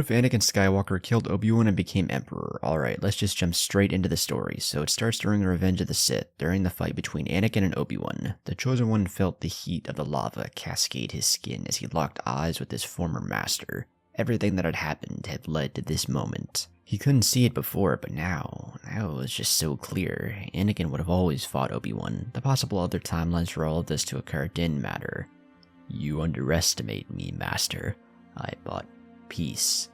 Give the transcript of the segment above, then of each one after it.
If Anakin Skywalker killed Obi Wan and became Emperor? Alright, let's just jump straight into the story. So it starts during the Revenge of the Sith, during the fight between Anakin and Obi Wan. The Chosen One felt the heat of the lava cascade his skin as he locked eyes with his former master. Everything that had happened had led to this moment. He couldn't see it before, but now it was just so clear. Anakin would have always fought Obi Wan. The possible other timelines for all of this to occur didn't matter. You underestimate me, Master. I brought peace,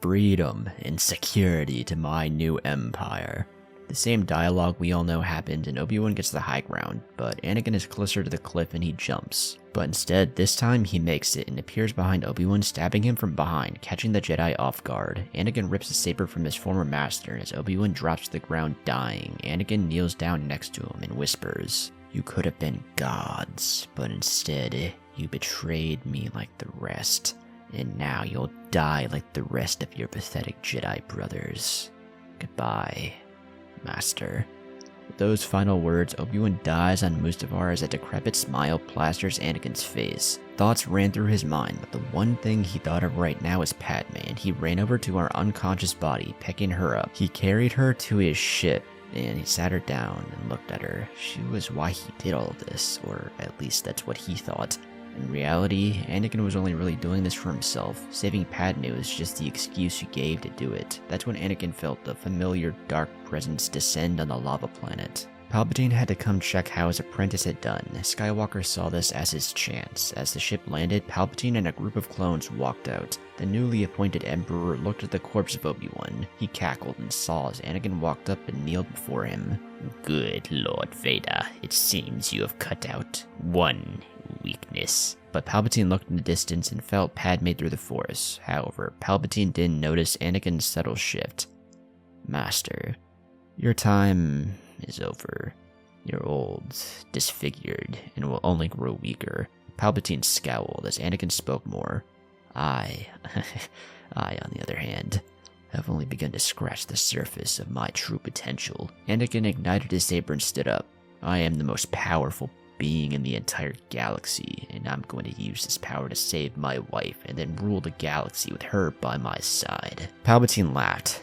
freedom, and security to my new empire. The same dialogue we all know happened and Obi-Wan gets the high ground, but Anakin is closer to the cliff and he jumps. But instead, this time he makes it and appears behind Obi-Wan, stabbing him from behind, catching the Jedi off guard. Anakin rips a saber from his former master and as Obi-Wan drops to the ground dying, Anakin kneels down next to him and whispers, "You could have been gods, but instead, you betrayed me like the rest. And now you'll die like the rest of your pathetic Jedi brothers. Goodbye, Master." With those final words, Obi-Wan dies on Mustafar as a decrepit smile plasters Anakin's face. Thoughts ran through his mind, but the one thing he thought of right now is Padmé, and he ran over to her unconscious body, picking her up. He carried her to his ship, and he sat her down and looked at her. She was why he did all this, or at least that's what he thought. In reality, Anakin was only really doing this for himself. Saving Padmé was just the excuse he gave to do it. That's when Anakin felt the familiar dark presence descend on the lava planet. Palpatine had to come check how his apprentice had done. Skywalker saw this as his chance. As the ship landed, Palpatine and a group of clones walked out. The newly appointed Emperor looked at the corpse of Obi-Wan. He cackled and saw as Anakin walked up and kneeled before him. "Good Lord Vader, it seems you have cut out one weakness." But Palpatine looked in the distance and felt Padmé through the force. However, Palpatine didn't notice Anakin's subtle shift. "Master, your time is over. You're old, disfigured, and will only grow weaker." Palpatine scowled as Anakin spoke more. I, on the other hand, have only begun to scratch the surface of my true potential." Anakin ignited his saber and stood up. "I am the most powerful being in the entire galaxy, and I'm going to use this power to save my wife and then rule the galaxy with her by my side." Palpatine laughed.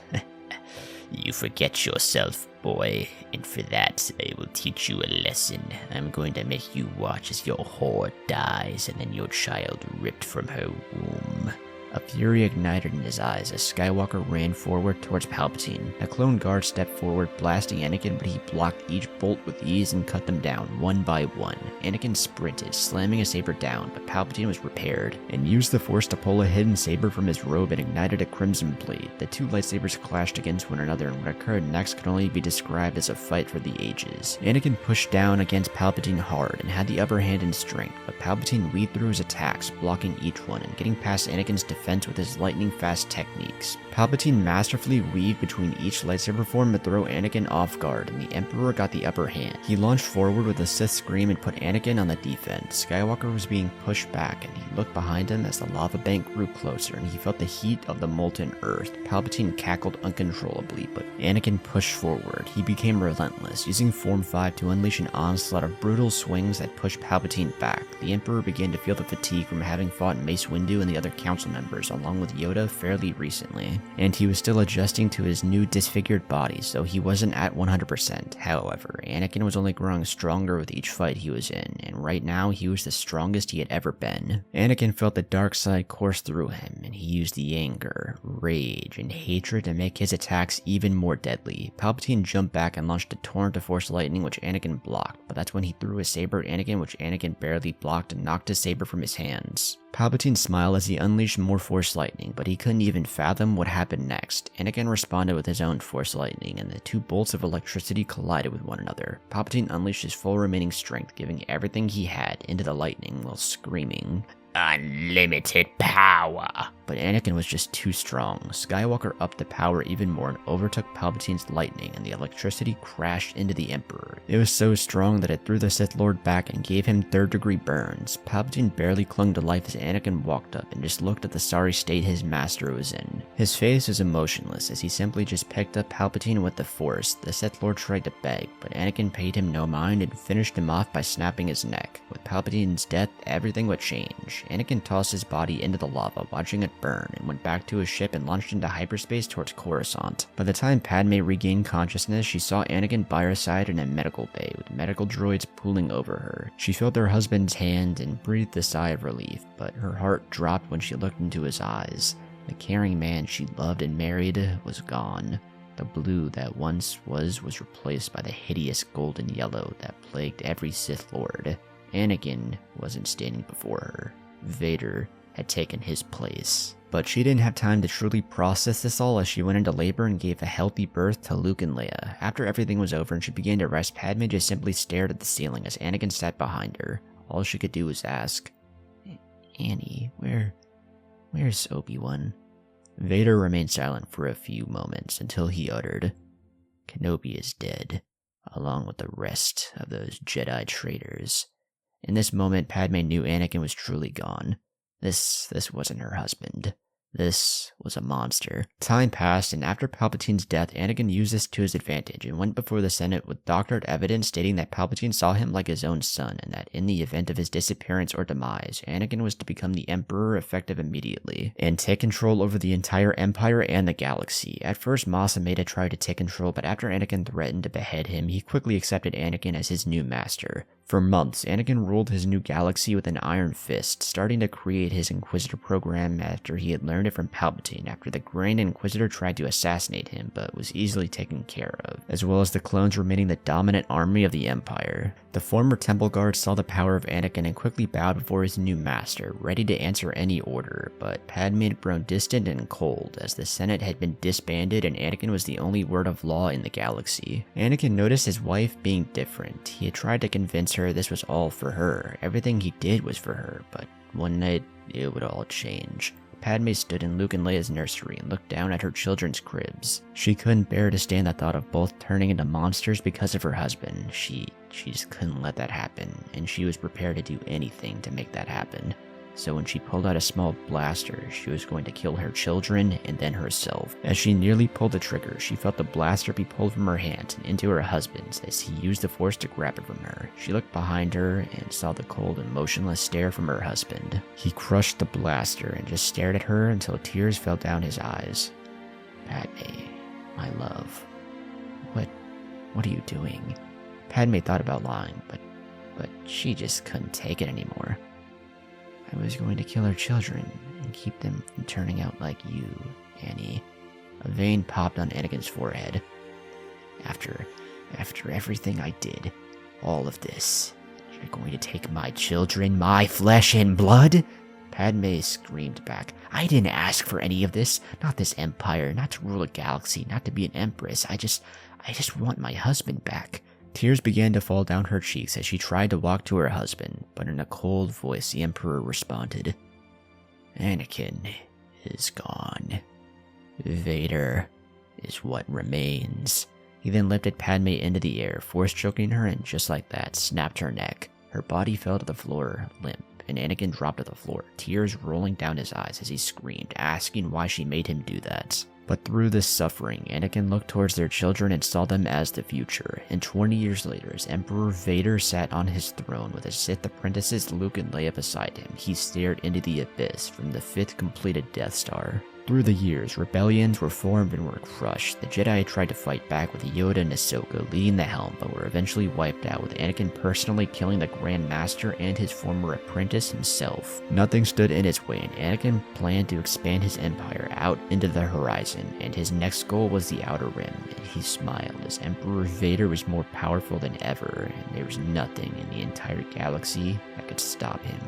"You forget yourself, boy, and for that, I will teach you a lesson. I'm going to make you watch as your whore dies and then your child ripped from her womb." A fury ignited in his eyes as Skywalker ran forward towards Palpatine. The clone guard stepped forward, blasting Anakin, but he blocked each bolt with ease and cut them down one by one. Anakin sprinted, slamming his saber down, but Palpatine was prepared and used the Force to pull a hidden saber from his robe and ignited a crimson blade. The two lightsabers clashed against one another, and what occurred next could only be described as a fight for the ages. Anakin pushed down against Palpatine hard and had the upper hand in strength, but Palpatine weaved through his attacks, blocking each one and getting past Anakin's defense with his lightning-fast techniques. Palpatine masterfully weaved between each lightsaber form to throw Anakin off guard, and the Emperor got the upper hand. He launched forward with a Sith scream and put Anakin on the defense. Skywalker was being pushed back, and he looked behind him as the lava bank grew closer, and he felt the heat of the molten earth. Palpatine cackled uncontrollably, but Anakin pushed forward. He became relentless, using Form 5 to unleash an onslaught of brutal swings that pushed Palpatine back. The Emperor began to feel the fatigue from having fought Mace Windu and the other council members along with Yoda fairly recently, and he was still adjusting to his new disfigured body, so he wasn't at 100%. However, Anakin was only growing stronger with each fight he was in, and right now he was the strongest he had ever been. Anakin felt the dark side course through him, and he used the anger, rage, and hatred to make his attacks even more deadly. Palpatine jumped back and launched a torrent of Force lightning which Anakin blocked, but that's when he threw his saber at Anakin, which Anakin barely blocked and knocked his saber from his hands. Palpatine smiled as he unleashed more Force lightning, but he couldn't even fathom what happened next. Anakin responded with his own Force lightning, and the two bolts of electricity collided with one another. Palpatine unleashed his full remaining strength, giving everything he had into the lightning while screaming, "Unlimited power!" But Anakin was just too strong. Skywalker upped the power even more and overtook Palpatine's lightning, and the electricity crashed into the Emperor. It was so strong that it threw the Sith Lord back and gave him third-degree burns. Palpatine barely clung to life as Anakin walked up and just looked at the sorry state his master was in. His face was emotionless as he simply just picked up Palpatine with the Force. The Sith Lord tried to beg, but Anakin paid him no mind and finished him off by snapping his neck. With Palpatine's death, everything would change. Anakin tossed his body into the lava, watching it burn, and went back to his ship and launched into hyperspace towards Coruscant. By the time Padmé regained consciousness, she saw Anakin by her side in a medical bay with medical droids pooling over her. She felt her husband's hand and breathed a sigh of relief, but her heart dropped when she looked into his eyes. The caring man she loved and married was gone. The blue that once was replaced by the hideous golden yellow that plagued every Sith Lord. Anakin wasn't standing before her. Vader had taken his place. But she didn't have time to truly process this all as she went into labor and gave a healthy birth to Luke and Leia. After everything was over and she began to rest, Padmé just simply stared at the ceiling as Anakin sat behind her. All she could do was ask, "Annie, where's Obi Wan?" Vader remained silent for a few moments until he uttered, "Kenobi is dead, along with the rest of those Jedi traitors." In this moment, Padmé knew Anakin was truly gone. This wasn't her husband. This was a monster. Time passed, and after Palpatine's death, Anakin used this to his advantage and went before the Senate with doctored evidence stating that Palpatine saw him like his own son, and that in the event of his disappearance or demise, Anakin was to become the Emperor effective immediately, and take control over the entire Empire and the galaxy. At first, Mas Amedda tried to take control, but after Anakin threatened to behead him, he quickly accepted Anakin as his new master. For months, Anakin ruled his new galaxy with an iron fist, starting to create his Inquisitor program after he had learned it from Palpatine after the Grand Inquisitor tried to assassinate him but was easily taken care of, as well as the clones remaining the dominant army of the Empire. The former Temple Guard saw the power of Anakin and quickly bowed before his new master, ready to answer any order, but Padmé had grown distant and cold as the Senate had been disbanded and Anakin was the only word of law in the galaxy. Anakin noticed his wife being different. He had tried to convince her this was all for her. Everything he did was for her, but one night it would all change. Padmé stood in Luke and Leia's nursery and looked down at her children's cribs. She couldn't bear to stand the thought of both turning into monsters because of her husband. She just couldn't let that happen, and she was prepared to do anything to make that happen. So when she pulled out a small blaster, she was going to kill her children and then herself. As she nearly pulled the trigger, she felt the blaster be pulled from her hand and into her husband's as he used the Force to grab it from her. She looked behind her and saw the cold and motionless stare from her husband. He crushed the blaster and just stared at her until tears fell down his eyes. "Padmé, my love, what are you doing?" Padmé thought about lying, but she just couldn't take it anymore. "I was going to kill her children and keep them from turning out like you, Annie." A vein popped on Anakin's forehead. After everything I did, all of this, you're going to take my children, my flesh and blood?" Padmé screamed back. "I didn't ask for any of this. Not this empire, not to rule a galaxy, not to be an empress. I just want my husband back." Tears began to fall down her cheeks as she tried to walk to her husband, but in a cold voice the Emperor responded, "Anakin is gone. Vader is what remains." He then lifted Padmé into the air, force choking her, and just like that, snapped her neck. Her body fell to the floor, limp, and Anakin dropped to the floor, tears rolling down his eyes as he screamed, asking why she made him do that. But through this suffering, Anakin looked towards their children and saw them as the future. And 20 years later, as Emperor Vader sat on his throne with his Sith apprentices Luke and Leia beside him, he stared into the abyss from the 5th completed Death Star. Through the years, rebellions were formed and were crushed. The Jedi tried to fight back with Yoda and Ahsoka leading the helm, but were eventually wiped out, with Anakin personally killing the Grand Master and his former apprentice himself. Nothing stood in his way, and Anakin planned to expand his empire out into the horizon, and his next goal was the Outer Rim, and he smiled as Emperor Vader was more powerful than ever, and there was nothing in the entire galaxy that could stop him.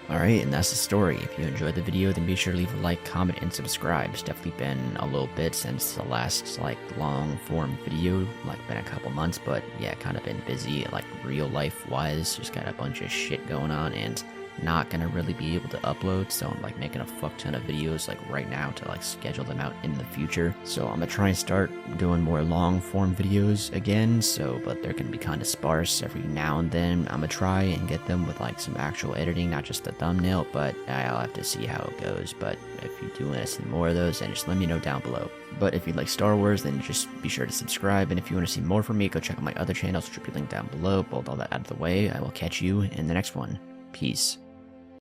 Alright, and that's the story. If you enjoyed the video, then be sure to leave a like, comment, and subscribe. It's definitely been a little bit since the last, long form video, been a couple months, but yeah, kind of been busy, real life wise, just got a bunch of shit going on, and not gonna really be able to upload, so I'm like making a fuck ton of videos like right now to like schedule them out in the future. So I'm gonna try and start doing more long form videos again, but they're gonna be kind of sparse every now and then. I'm gonna try and get them with like some actual editing, not just the thumbnail, but I'll have to see how it goes. But if you do want to see more of those, then just let me know down below. But if you like Star Wars, then just be sure to subscribe, and if you want to see more from me, go check out my other channels, which will be linked down below. Both all that out of the way, I will catch you in the next one. Peace.